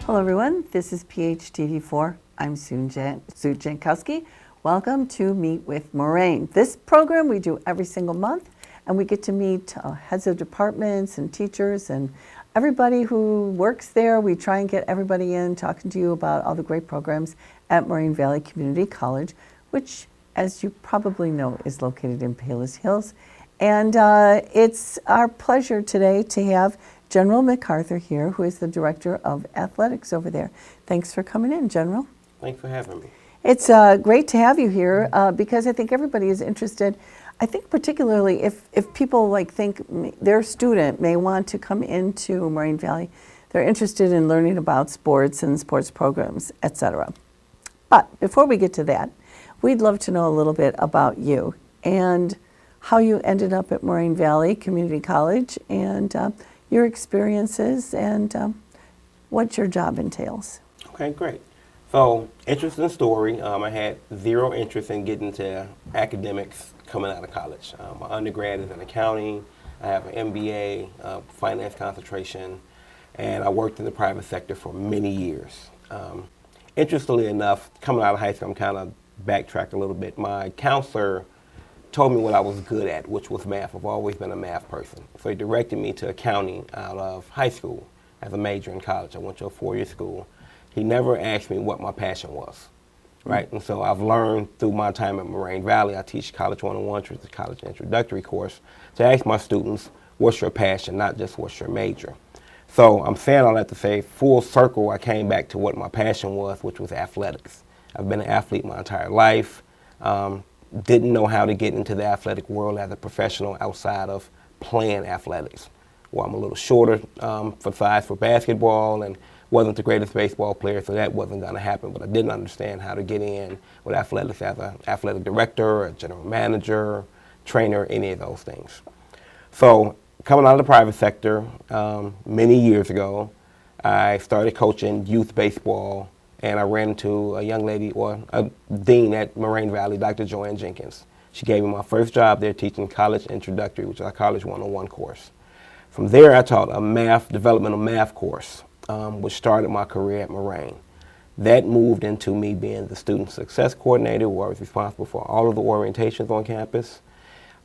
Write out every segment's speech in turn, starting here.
Hello everyone, this is PHTV4. I'm Sue Jankowski. Welcome to Meet with Moraine. This program we do every single month, and we get to meet heads of departments and teachers and everybody who works there. We try and get everybody in talking to you about all the great programs at Moraine Valley Community College, which, as you probably know, is located in Palos Hills. And it's our pleasure today to have General McArthur here, who is the Director of Athletics over there. Thanks for coming in, General. Thanks for having me. It's great to have you here because I think everybody is interested. I think particularly if people think their student may want to come into Moraine Valley, they're interested in learning about sports and sports programs, etc. But before we get to that, we'd love to know a little bit about you and how you ended up at Moraine Valley Community College and your experiences and what your job entails. Okay, great. So, interesting story. I had zero interest in getting into academics coming out of college. My undergrad is in accounting. I have an MBA, finance concentration, and I worked in the private sector for many years. Interestingly enough, coming out of high school, I'm kind of backtracked a little bit. My counselor told me what I was good at, which was math. I've always been a math person. So he directed me to accounting out of high school as a major in college. I went to a four-year school. He never asked me what my passion was, right? And so I've learned through my time at Moraine Valley, I teach College 101, which is the college introductory course, to ask my students, what's your passion, not just what's your major. So I'm saying all that to say, full circle, I came back to what my passion was, which was athletics. I've been an athlete my entire life. Didn't know how to get into the athletic world as a professional outside of playing athletics. Well, I'm a little shorter for size for basketball and wasn't the greatest baseball player, so that wasn't going to happen. But I didn't understand how to get in with athletics as an athletic director, a general manager, trainer, any of those things. So coming out of the private sector many years ago, I started coaching youth baseball. And I ran into a young lady, or a dean at Moraine Valley, Dr. Joanne Jenkins. She gave me my first job there teaching college introductory, which is our college 101 course. From there, I taught a developmental math course, which started my career at Moraine. That moved into me being the student success coordinator, where I was responsible for all of the orientations on campus.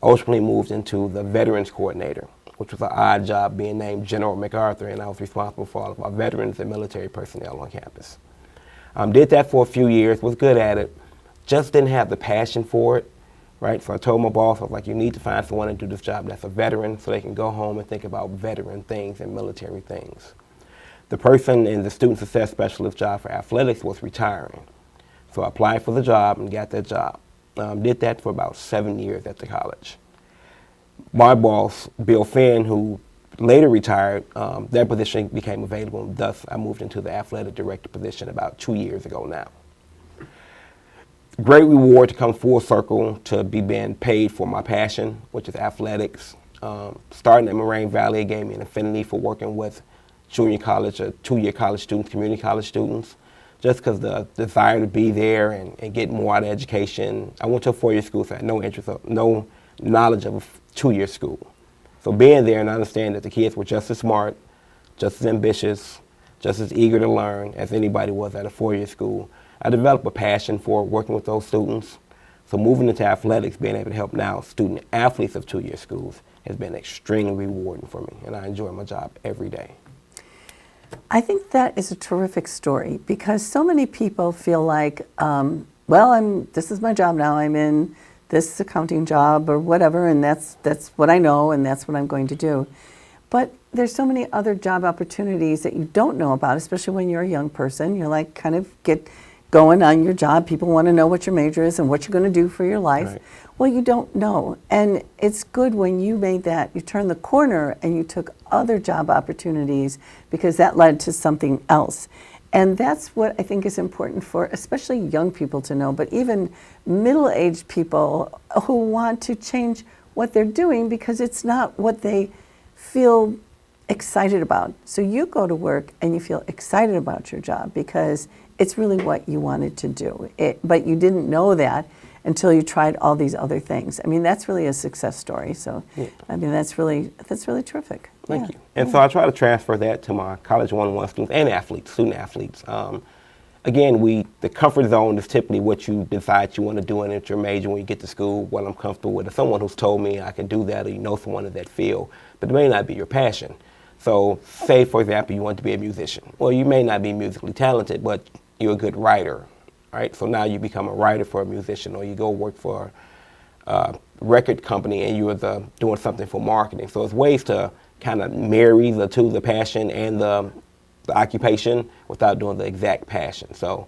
Ultimately moved into the veterans coordinator, which was an odd job being named General McArthur, and I was responsible for all of our veterans and military personnel on campus. Did that for a few years, was good at it, just didn't have the passion for it, right? So I told my boss, I was like, you need to find someone to do this job that's a veteran so they can go home and think about veteran things and military things. The person in the student success specialist job for athletics was retiring. So I applied for the job and got that job. Did that for about 7 years at the college. My boss, Bill Finn, who later retired, that position became available, and thus I moved into the athletic director position about 2 years ago now. Great reward to come full circle to be being paid for my passion, which is athletics. Starting at Moraine Valley, it gave me an affinity for working with junior college or two-year college students, community college students, just because the desire to be there and get more out of education. I went to a four-year school, so I had no knowledge of a two-year school. So being there and understanding that the kids were just as smart, just as ambitious, just as eager to learn as anybody was at a four-year school, I developed a passion for working with those students. So moving into athletics, being able to help now student athletes of two-year schools has been extremely rewarding for me, and I enjoy my job every day. I think that is a terrific story because so many people feel like, this is my job now, I'm in this accounting job or whatever, and that's what I know and that's what I'm going to do. But there's so many other job opportunities that you don't know about, especially when you're a young person. You're like kind of get going on your job. People want to know what your major is and what you're going to do for your life. Right. Well, you don't know. And it's good when you made that, you turned the corner and you took other job opportunities because that led to something else. And that's what I think is important for especially young people to know, but even middle-aged people who want to change what they're doing because it's not what they feel excited about. So you go to work and you feel excited about your job because it's really what you wanted to do. But you didn't know that until you tried all these other things. I mean, that's really a success story. So, I mean, that's really terrific. Thank you. And so I try to transfer that to my College 101 students and athletes, student athletes. Again, the comfort zone is typically what you decide you want to do in your major when you get to school, what I'm comfortable with. If someone who's told me I can do that, or you know someone in that field, but it may not be your passion. So say, for example, you want to be a musician. Well, you may not be musically talented, but you're a good writer, right? So now you become a writer for a musician, or you go work for a record company and you're doing something for marketing. So it's ways to kind of marry the two, the passion and the occupation, without doing the exact passion. So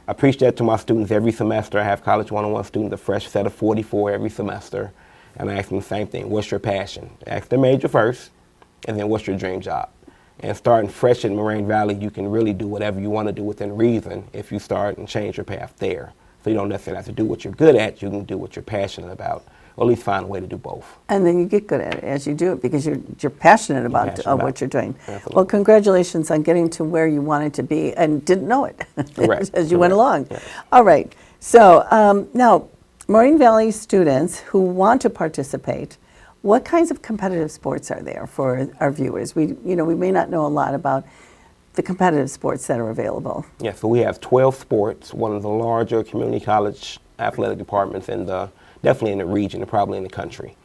I preach that to my students every semester. I have College 101 students, a fresh set of 44 every semester, and I ask them the same thing: what's your passion? Ask their major first, and then what's your dream job? And starting fresh in Moraine Valley, you can really do whatever you want to do within reason if you start and change your path there. So you don't necessarily have to do what you're good at, you can do what you're passionate about, or at least find a way to do both. And then you get good at it as you do it, because you're passionate about what you're doing. Absolutely. Well, congratulations on getting to where you wanted to be and didn't know it as you went along. Yes. All right. So now, Moraine Valley students who want to participate, what kinds of competitive sports are there for our viewers? We may not know a lot about the competitive sports that are available. Yeah, so we have 12 sports, one of the larger community college athletic departments definitely in the region and probably in the country.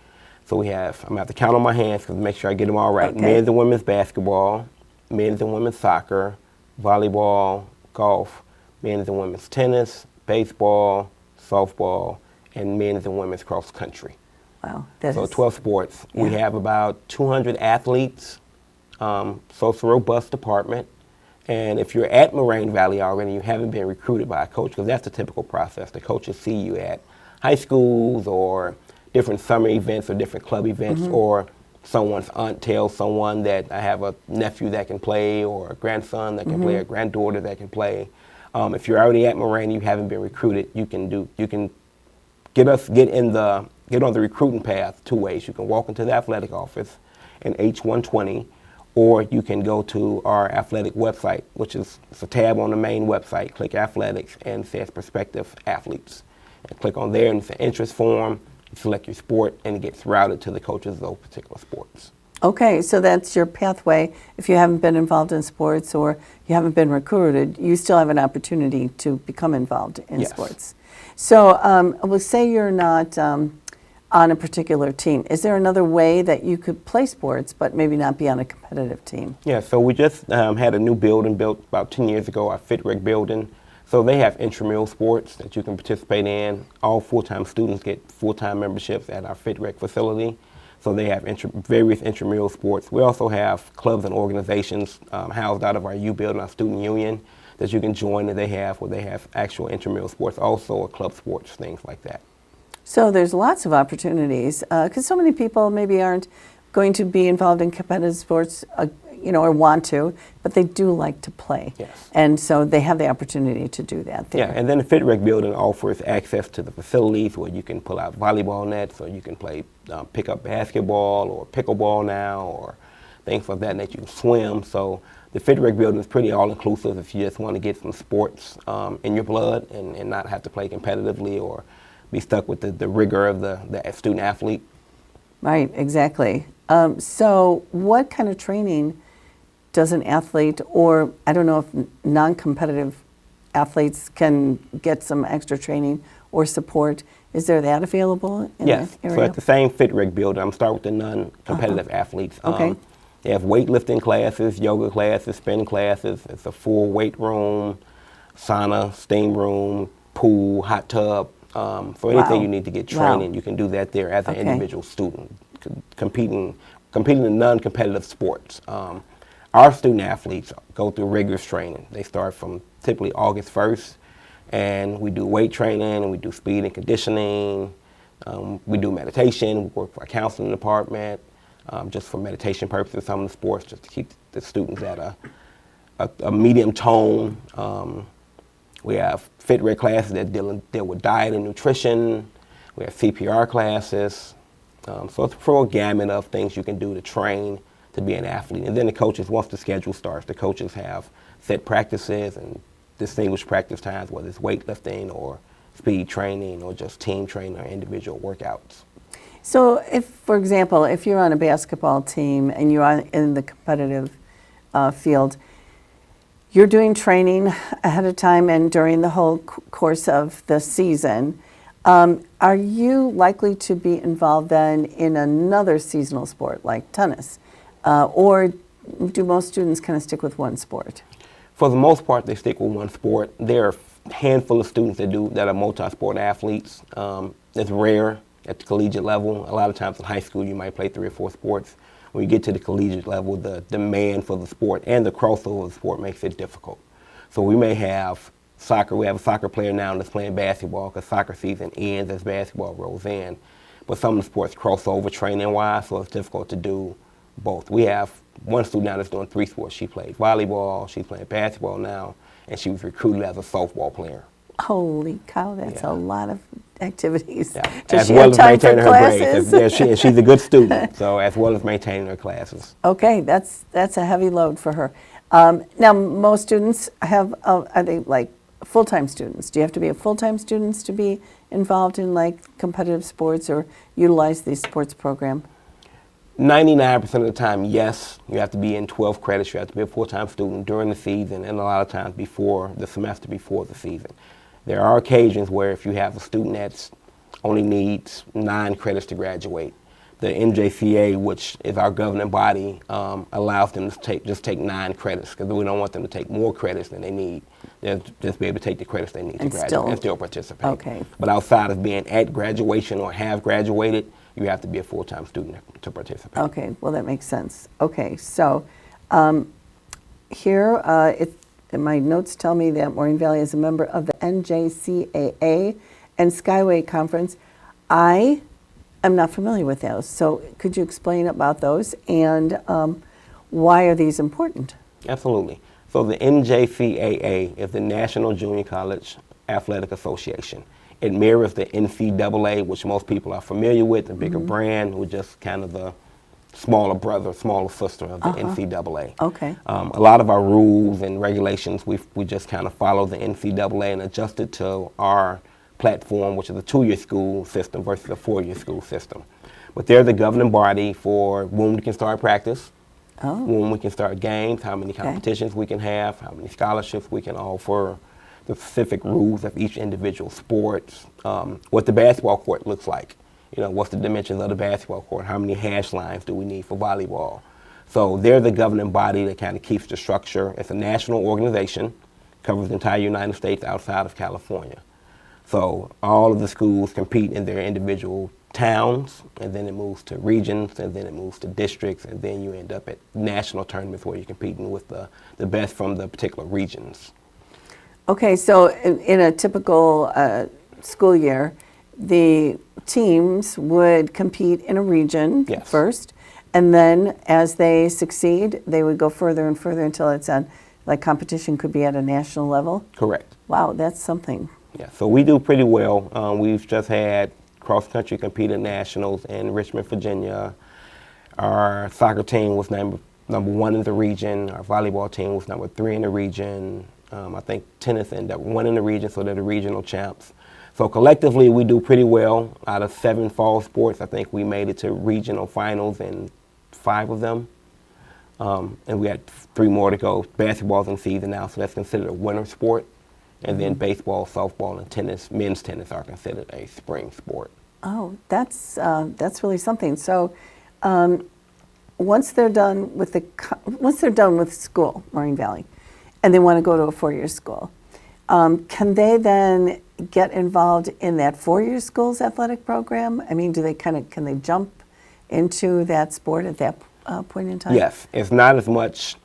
So we have, I'm going to have to count on my hands to make sure I get them all right. Okay. Men's and women's basketball, men's and women's soccer, volleyball, golf, men's and women's tennis, baseball, softball, and men's and women's cross country. Wow. So 12 sports. Yeah. We have about 200 athletes, so it's a robust department. And if you're at Moraine Valley already, you haven't been recruited by a coach, because that's the typical process. The coaches see you at high schools or different summer events or different club events, or someone's aunt tells someone that I have a nephew that can play, or a grandson that can play, or a granddaughter that can play. If you're already at Moraine, you haven't been recruited, you can get on the recruiting path two ways. You can walk into the athletic office in H120, or you can go to our athletic website, which is it's a tab on the main website. Click athletics and it says prospective athletes. And click on there and it's an interest form. You select your sport and it gets routed to the coaches of those particular sports. Okay, so that's your pathway. If you haven't been involved in sports or you haven't been recruited, you still have an opportunity to become involved in Yes. sports. So we'll say you're not on a particular team. Is there another way that you could play sports but maybe not be on a competitive team? Yeah, so we just had a new building built about 10 years ago, our FitRec building. So they have intramural sports that you can participate in. All full-time students get full-time memberships at our FitRec facility. So they have various intramural sports. We also have clubs and organizations housed out of our U building, our student union, that you can join where they have actual intramural sports, also or club sports, things like that. So there's lots of opportunities because so many people maybe aren't going to be involved in competitive sports, or want to, but they do like to play. Yes. And so they have the opportunity to do that there. Yeah, and then the FitRec building offers access to the facilities where you can pull out volleyball nets, or you can play pick up basketball or pickleball now, or things like that you can swim. So the FitRec building is pretty all-inclusive if you just want to get some sports in your blood and not have to play competitively or be stuck with the rigor of the student athlete. Right, exactly. So what kind of training does an athlete, or I don't know if non-competitive athletes can get some extra training or support, is there that available in Yes, that area? so at the same FitRec building, I'm starting with the non-competitive athletes. Okay. They have weightlifting classes, yoga classes, spin classes. It's a full weight room, sauna, steam room, pool, hot tub. So anything you need to get training, you can do that there as an individual student, competing in non-competitive sports. Our student athletes go through rigorous training. They start from typically August 1st, and we do weight training, and we do speed and conditioning. We do meditation. We work for a counseling department, just for meditation purposes, some of the sports, just to keep the students at a medium tone. We have FitRec classes that deal with diet and nutrition. We have CPR classes. So it's a full gamut of things you can do to train to be an athlete. And then the coaches, once the schedule starts, the coaches have set practices and distinguished practice times, whether it's weightlifting or speed training or just team training or individual workouts. So if, for example, if you're on a basketball team and you're in the competitive field, you're doing training ahead of time and during the whole course of the season. Are you likely to be involved then in another seasonal sport like tennis? Or do most students kind of stick with one sport? For the most part, they stick with one sport. There are a handful of students that are multi-sport athletes. It's rare at the collegiate level. A lot of times in high school, you might play 3 or 4 sports. When you get to the collegiate level, the demand for the sport and the crossover of the sport makes it difficult. So we may have soccer. We have a soccer player now that's playing basketball because soccer season ends as basketball rolls in. But some of the sports cross over training-wise, so it's difficult to do both. We have one student now that's doing 3 sports. She plays volleyball, she's playing basketball now, and she was recruited as a softball player. Holy cow, that's a lot of activities. Yeah. Does as she well have as time for maintaining her classes? grades. Yeah, she's a good student, so as well as maintaining her classes. Okay, that's a heavy load for her. Now, most students have, are they like full-time students? Do you have to be a full-time student to be involved in like competitive sports or utilize the sports program? 99% of the time, yes. You have to be in 12 credits. You have to be a full-time student during the season and a lot of times before the semester before the season. There are occasions where if you have a student that only needs 9 credits to graduate, the NJCA, which is our governing body, allows them to just take 9 credits because we don't want them to take more credits than they need. They'll just be able to take the credits they need to graduate and still participate. Okay. But outside of being at graduation or have graduated, you have to be a full-time student to participate. Okay, well that makes sense. Okay, so here my notes tell me that Moraine Valley is a member of the NJCAA and Skyway Conference. I am not familiar with those, so could you explain about those and why are these important? Absolutely. So the NJCAA is the National Junior College Athletic Association. It mirrors the NCAA, which most people are familiar with, the bigger brand, with just kind of the smaller brother, smaller sister of the NCAA. Okay. A lot of our rules and regulations, we just kind of follow the NCAA and adjust it to our platform, which is a 2-year school system versus a 4-year school system. But they're the governing body for when we can start practice, when we can start games, how many competitions we can have, how many scholarships we can offer, the specific rules of each individual sport, what the basketball court looks like. You know, what's the dimensions of the basketball court? How many hash lines do we need for volleyball? So they're the governing body that kind of keeps the structure. It's a national organization, covers the entire United States outside of California. So all of the schools compete in their individual towns, and then it moves to regions, and then it moves to districts, and then you end up at national tournaments where you're competing with the best from the particular regions. Okay, so in a typical school year, the teams would compete in a region first, and then as they succeed, they would go further and further until it's on, like competition could be at a national level? Correct. Wow, that's something. Yeah, so we do pretty well. We've just had cross-country compete at nationals in Richmond, Virginia. Our soccer team was number 1 in the region. Our volleyball team was number 3 in the region. I think tennis ended up 1 in the region, so they're the regional champs. So collectively, we do pretty well. Out of 7 fall sports, I think we made it to regional finals in 5 of them. And we had 3 more to go. Basketball's in season now, so that's considered a winter sport. And then baseball, softball, and tennis, men's tennis, are considered a spring sport. Oh, that's really something. So once they're done with school, Moraine Valley, and they want to go to a 4-year school, can they then get involved in that 4-year school's athletic program? I mean, can they jump into that sport at that point in time? Yes, it's not as much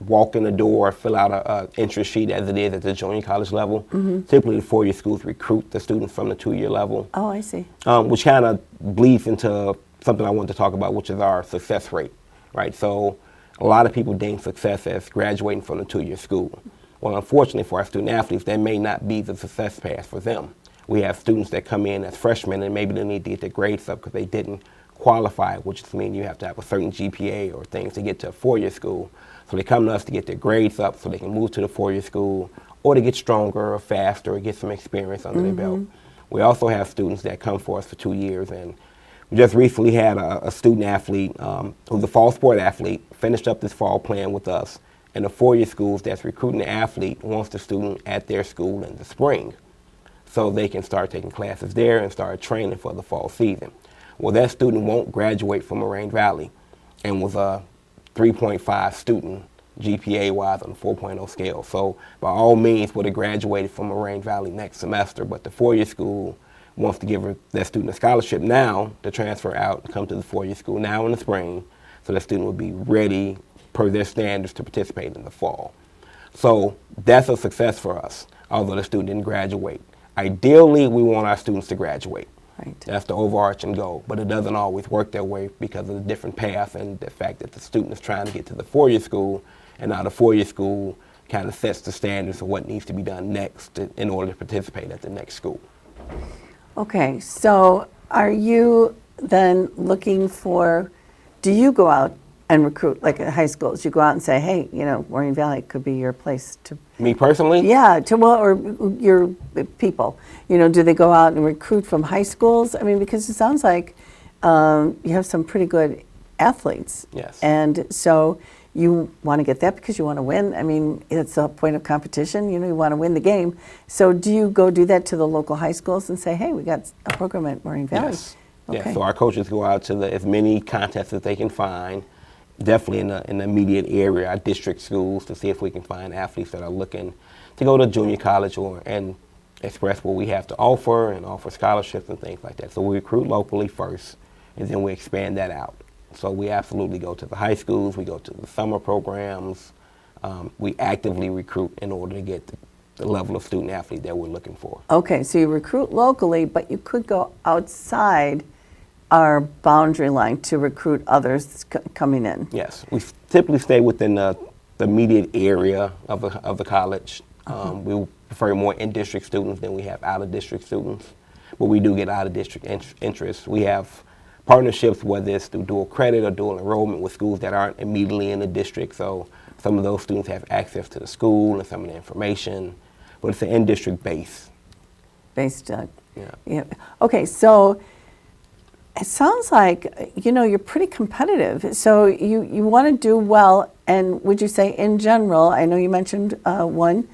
walk in the door, fill out an interest sheet as it is at the junior college level. Typically, the 4-year schools recruit the students from the 2-year level. Oh, I see. Which kind of bleeds into something I wanted to talk about, which is our success rate, right? So a lot of people deem success as graduating from the 2-year school. Well, unfortunately for our student athletes, that may not be the success path for them. We have students that come in as freshmen and maybe they need to get their grades up because they didn't qualify, which means you have to have a certain GPA or things to get to a 4-year school. So they come to us to get their grades up so they can move to the 4-year school, or to get stronger or faster or get some experience under their belt. We also have students that come for us for 2 years, and we just recently had a student athlete who's a fall sport athlete, finished up this fall playing with us, and the 4-year schools that's recruiting the athlete wants the student at their school in the spring so they can start taking classes there and start training for the fall season. Well, that student won't graduate from Moraine Valley and was a 3.5 student GPA-wise on the 4.0 scale. So by all means would have graduated from Moraine Valley next semester, but the 4-year school wants to give that student a scholarship now to transfer out and come to the 4-year school now in the spring, so that student will be ready per their standards to participate in the fall. So that's a success for us, although the student didn't graduate. Ideally, we want our students to graduate. Right. That's the overarching goal, but it doesn't always work that way because of the different path and the fact that the student is trying to get to the 4-year school, and now the 4-year school kind of sets the standards of what needs to be done next in order to participate at the next school. Okay, so are you then looking for, do you go out and recruit, like at high schools, you go out and say, hey, you know, Moraine Valley could be your place to... Me personally? Yeah, or your people. You know, do they go out and recruit from high schools? I mean, because it sounds like you have some pretty good athletes. Yes. And so you want to get that because you want to win. I mean, it's a point of competition. You know, you want to win the game. So do you go do that to the local high schools and say, hey, we got a program at Moraine Valley? Yes. Okay. Yes. So our coaches go out to as many contests as they can find, definitely in the immediate area, our district schools, to see if we can find athletes that are looking to go to junior college and express what we have to offer and offer scholarships and things like that. So we recruit locally first, and then we expand that out. So we absolutely go to the high schools, we go to the summer programs, we actively recruit in order to get the level of student athlete that we're looking for. Okay, so you recruit locally, but you could go outside our boundary line to recruit others coming in. Yes, we typically stay within the immediate area of the college. We prefer more in-district students than we have out-of-district students, but we do get out-of-district interest. We have partnerships, whether it's through dual credit or dual enrollment, with schools that aren't immediately in the district, so some of those students have access to the school and some of the information, but it's an in-district base. Based, Yeah. Okay, so it sounds like, you know, you're pretty competitive. So you want to do well, and would you say in general, I know you mentioned one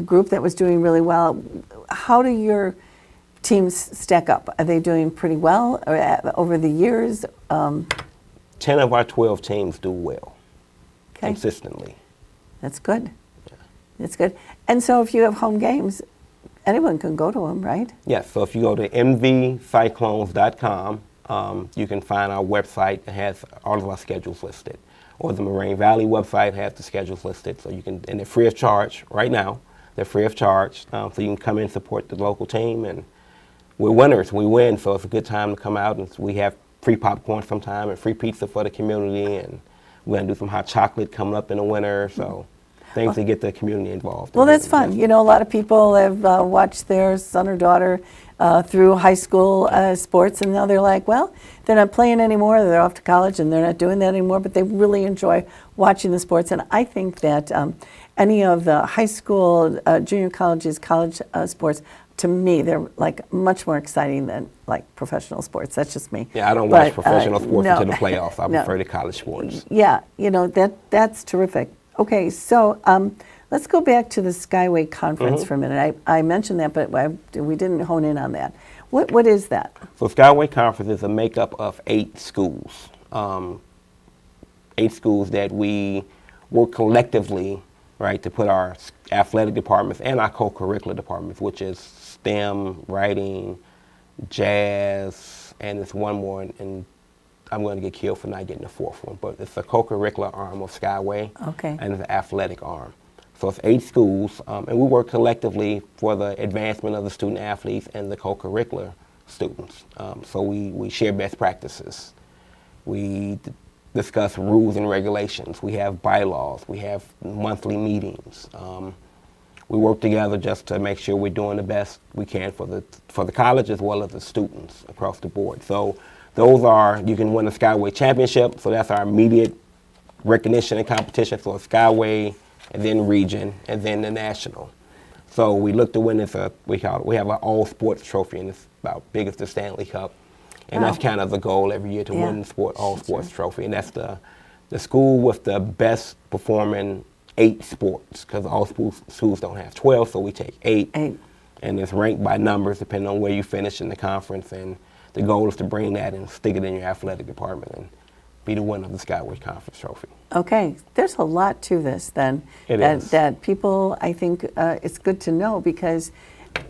group that was doing really well. How do your teams stack up? Are they doing pretty well over the years? 10 of our 12 teams do well, Okay, consistently. that's good. That's good. And so if you have home games, anyone can go to them, right? Yes, so if you go to mvcyclones.com, you can find our website that has all of our schedules listed. Or the Moraine Valley website has the schedules listed, so you can, and they're free of charge right now. They're free of charge, so you can come in and support the local team, and we're winners, we win, so it's a good time to come out, and we have free popcorn sometime and free pizza for the community, and we're gonna do some hot chocolate coming up in the winter, so things to get the community involved. Well, that's fun. You know, a lot of people have watched their son or daughter through high school sports, and now they're like, well, they're not playing anymore, they're off to college, and they're not doing that anymore, but they really enjoy watching the sports. And I think that any of the high school, junior colleges, college sports, to me, they're like much more exciting than like professional sports. That's just me. Yeah, I don't watch professional sports no. until the playoffs. I No. prefer the college sports. Yeah, you know, that's terrific. Okay, so let's go back to the Skyway Conference for a minute. I mentioned that, but we didn't hone in on that. What is that? So Skyway Conference is a makeup of 8 schools. 8 schools that we work collectively, right, to put our athletic departments and our co-curricular departments, which is STEM, writing, jazz, and it's one more, and I'm going to get killed for not getting the 4th one, but it's a co-curricular arm of Skyway, Okay. and it's an athletic arm. So it's 8 schools, and we work collectively for the advancement of the student athletes and the co-curricular students. So we share best practices. We discuss rules and regulations. We have bylaws. We have monthly meetings. We work together just to make sure we're doing the best we can for the college as well as the students across the board. So those are, you can win a Skyway championship, so that's our immediate recognition and competition. So a Skyway and then region, and then the national. So we look to win this. We have an all sports trophy, and it's about big as the Stanley Cup, and that's kind of the goal every year to win the all sports trophy, and that's the school with the best performing 8 sports, because all schools don't have 12, so we take 8. And it's ranked by numbers depending on where you finish in the conference, and the goal is to bring that and stick it in your athletic department and be the winner of the Skyway Conference Trophy. Okay, there's a lot to this then. That people, I think it's good to know, because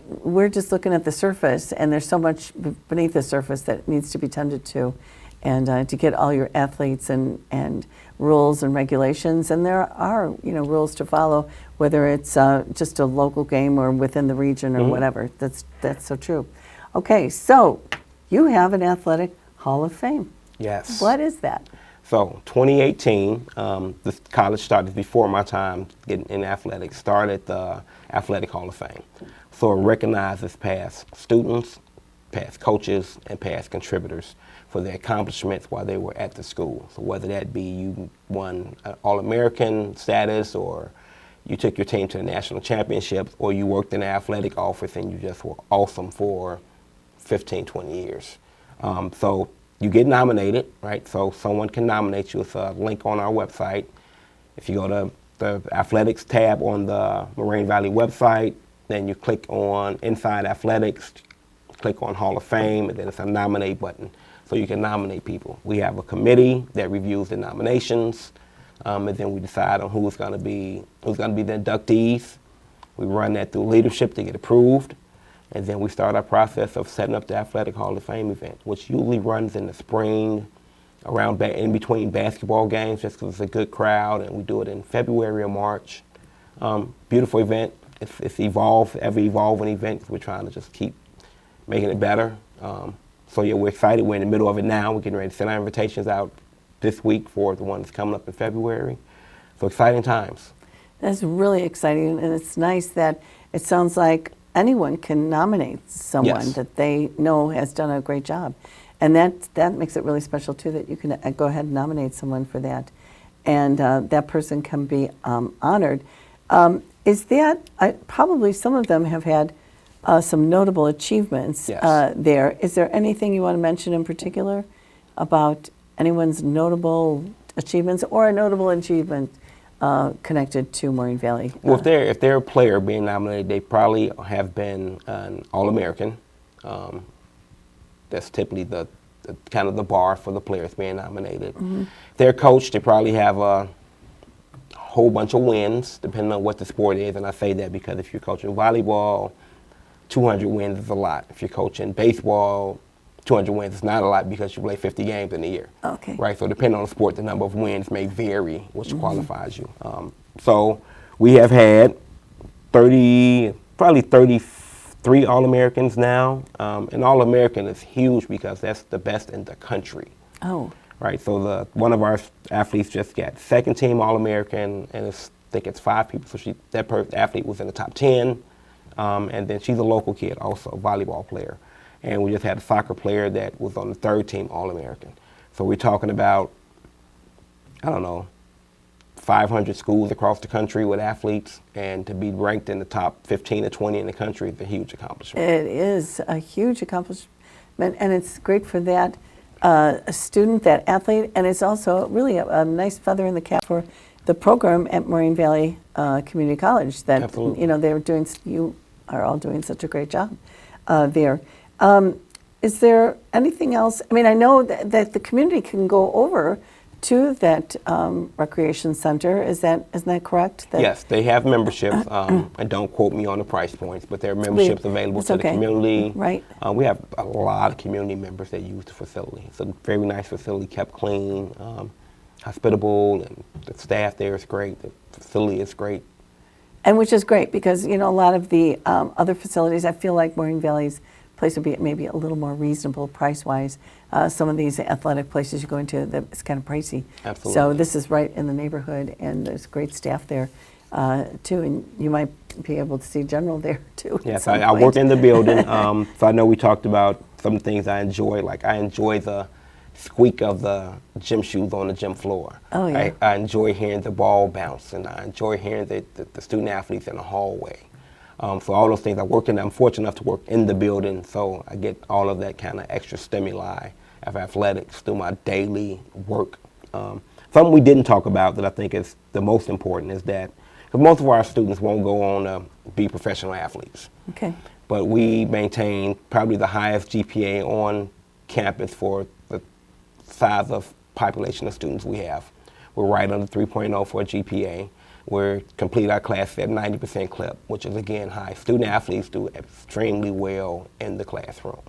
we're just looking at the surface, and there's so much beneath the surface that needs to be tended to, and to get all your athletes and rules and regulations, and there are rules to follow, whether it's just a local game or within the region or whatever. That's so true. Okay, so you have an athletic Hall of Fame. Yes. What is that? So 2018, this college started before my time getting in athletics, started the Athletic Hall of Fame. So it recognizes past students, past coaches, and past contributors for their accomplishments while they were at the school. So whether that be you won All-American status, or you took your team to the national championships, or you worked in the athletic office and you just were awesome for 15, 20 years. So you get nominated, right? So someone can nominate you. It's a link on our website. If you go to the athletics tab on the Moraine Valley website, then you click on Inside Athletics, click on Hall of Fame, and then it's a nominate button. So you can nominate people. We have a committee that reviews the nominations, and then we decide on who's going to be the inductees. We run that through leadership to get approved, and then we start our process of setting up the Athletic Hall of Fame event, which usually runs in the spring, around in between basketball games, just because it's a good crowd, and we do it in February or March. Beautiful event. It's ever evolving event, because we're trying to just keep making it better. So yeah, we're excited. We're in the middle of it now. We're getting ready to send our invitations out this week for the one that's coming up in February. So exciting times. That's really exciting, and it's nice that it sounds like anyone can nominate someone that they know has done a great job. And that makes it really special too, that you can go ahead and nominate someone for that, and that person can be honored. Is that, probably some of them have had some notable achievements there. Is there anything you want to mention in particular about anyone's notable achievements, or a notable achievement connected to Moraine Valley? Well, if they're a player being nominated, they probably have been an All-American. That's typically the kind of the bar for the players being nominated. If they're coached, they probably have a whole bunch of wins, depending on what the sport is. And I say that because if you're coaching volleyball, 200 wins is a lot. If you're coaching baseball, 200 wins is not a lot, because you play 50 games in a year. Okay. Right, so depending on the sport, the number of wins may vary, which qualifies you. So we have had probably 33 All-Americans now. And All-American is huge because that's the best in the country. Oh. Right, so one of our athletes just got second team All-American, and I think it's 5 people. So that athlete was in the top 10. And then she's a local kid also, a volleyball player. And we just had a soccer player that was on the 3rd team All-American. So we're talking about, 500 schools across the country with athletes, and to be ranked in the top 15 or 20 in the country is a huge accomplishment. It is a huge accomplishment, and it's great for that student, that athlete, and it's also really a nice feather in the cap for the program at Moraine Valley Community College. That Absolutely. You are all doing such a great job there. Is there anything else? I mean, I know that the community can go over to that recreation center. Isn't that correct? Yes, they have memberships, and don't quote me on the price points, but there are memberships available to the community. Right. We have a lot of community members that use the facility. It's a very nice facility, kept clean, hospitable, and the staff there is great. The facility is great. And which is great, because a lot of the other facilities, I feel like Moraine Valley's place would be maybe a little more reasonable price-wise. Some of these athletic places you go into, it's kind of pricey. Absolutely. So this is right in the neighborhood, and there's great staff there too, and you might be able to see General there too. Yes, I work in the building, so I know we talked about some things I enjoy. Like I enjoy the squeak of the gym shoes on the gym floor. Oh, yeah. I enjoy hearing the ball bounce, and I enjoy hearing the student athletes in the hallway. So all those things, I'm fortunate enough to work in the building, so I get all of that kind of extra stimuli of athletics through my daily work. Something we didn't talk about that I think is the most important is that, because most of our students won't go on to be professional athletes. Okay. But we maintain probably the highest GPA on campus for the size of population of students we have. We're right under 3.0 for a GPA. We complete our class at 90% clip, which is again high. Student athletes do extremely well in the classroom.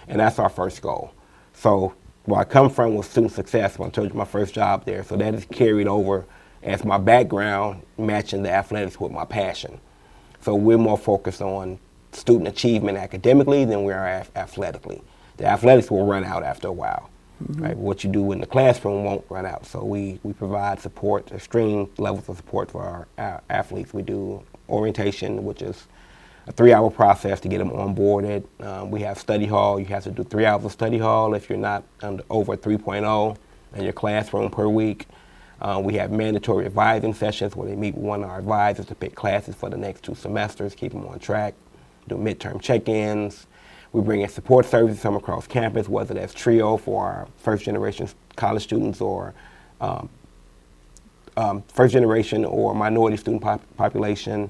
And that's our first goal. So where I come from with student success, when I told you my first job there, so that is carried over as my background matching the athletics with my passion. So we're more focused on student achievement academically than we are athletically. The athletics will run out after a while. Right? What you do in the classroom won't run out. So we provide support, extreme levels of support for our athletes. We do orientation, which is a 3-hour process to get them onboarded. We have study hall. You have to do 3 hours of study hall if you're not over 3.0 in your classroom per week. We have mandatory advising sessions where they meet with one of our advisors to pick classes for the next 2 semesters, keep them on track, do midterm check-ins. We bring in support services from across campus, whether that's TRIO for our first-generation college students or first-generation or minority student population.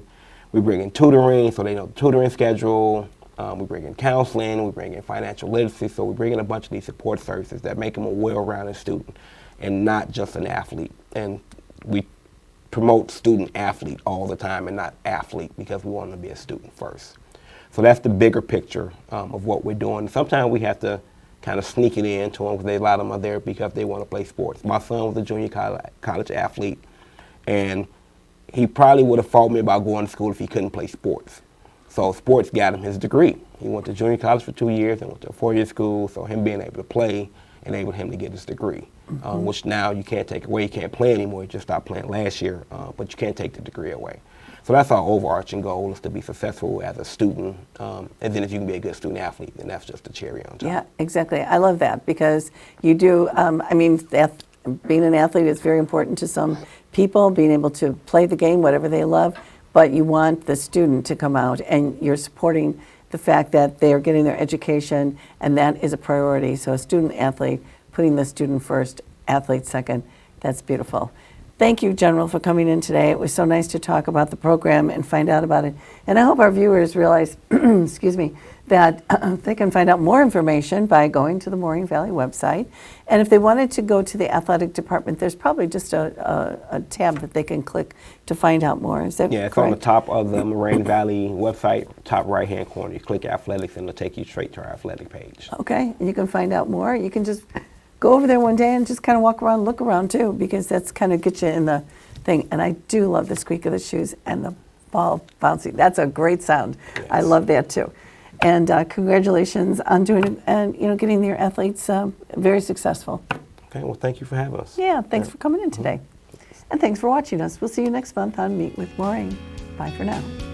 We bring in tutoring, so they know the tutoring schedule. We bring in counseling. We bring in financial literacy. So we bring in a bunch of these support services that make them a well-rounded student and not just an athlete. And we promote student-athlete all the time and not athlete because we want them to be a student first. So that's the bigger picture of what we're doing. Sometimes we have to kind of sneak it in to them because a lot of them are there because they want to play sports. My son was a junior college athlete, and he probably would have fought me about going to school if he couldn't play sports. So sports got him his degree. He went to junior college for 2 years and went to a 4-year school, so him being able to play enabled him to get his degree, which now you can't take away. You can't play anymore. You just stopped playing last year, but you can't take the degree away. So that's our overarching goal, is to be successful as a student. And then if you can be a good student athlete, then that's just the cherry on top. Yeah, exactly. I love that because you do, being an athlete is very important to some people, being able to play the game, whatever they love, but you want the student to come out and you're supporting the fact that they're getting their education and that is a priority. So a student athlete, putting the student first, athlete second, that's beautiful. Thank you, General, for coming in today. It was so nice to talk about the program and find out about it. And I hope our viewers realize, excuse me, that they can find out more information by going to the Moraine Valley website. And if they wanted to go to the athletic department, there's probably just a tab that they can click to find out more. Is that correct? Yeah, it's on the top of the Moraine Valley website, top right-hand corner. You click athletics and it'll take you straight to our athletic page. Okay, and you can find out more. You can just go over there one day and just kind of walk around, look around too, because that's kind of get you in the thing. And I do love the squeak of the shoes and the ball bouncing. That's a great sound. Yes. I love that too. And congratulations on doing it and getting your athletes very successful. Okay, well, thank you for having us. Yeah, thanks for coming in today. And thanks for watching us. We'll see you next month on Meet with Moraine. Bye for now.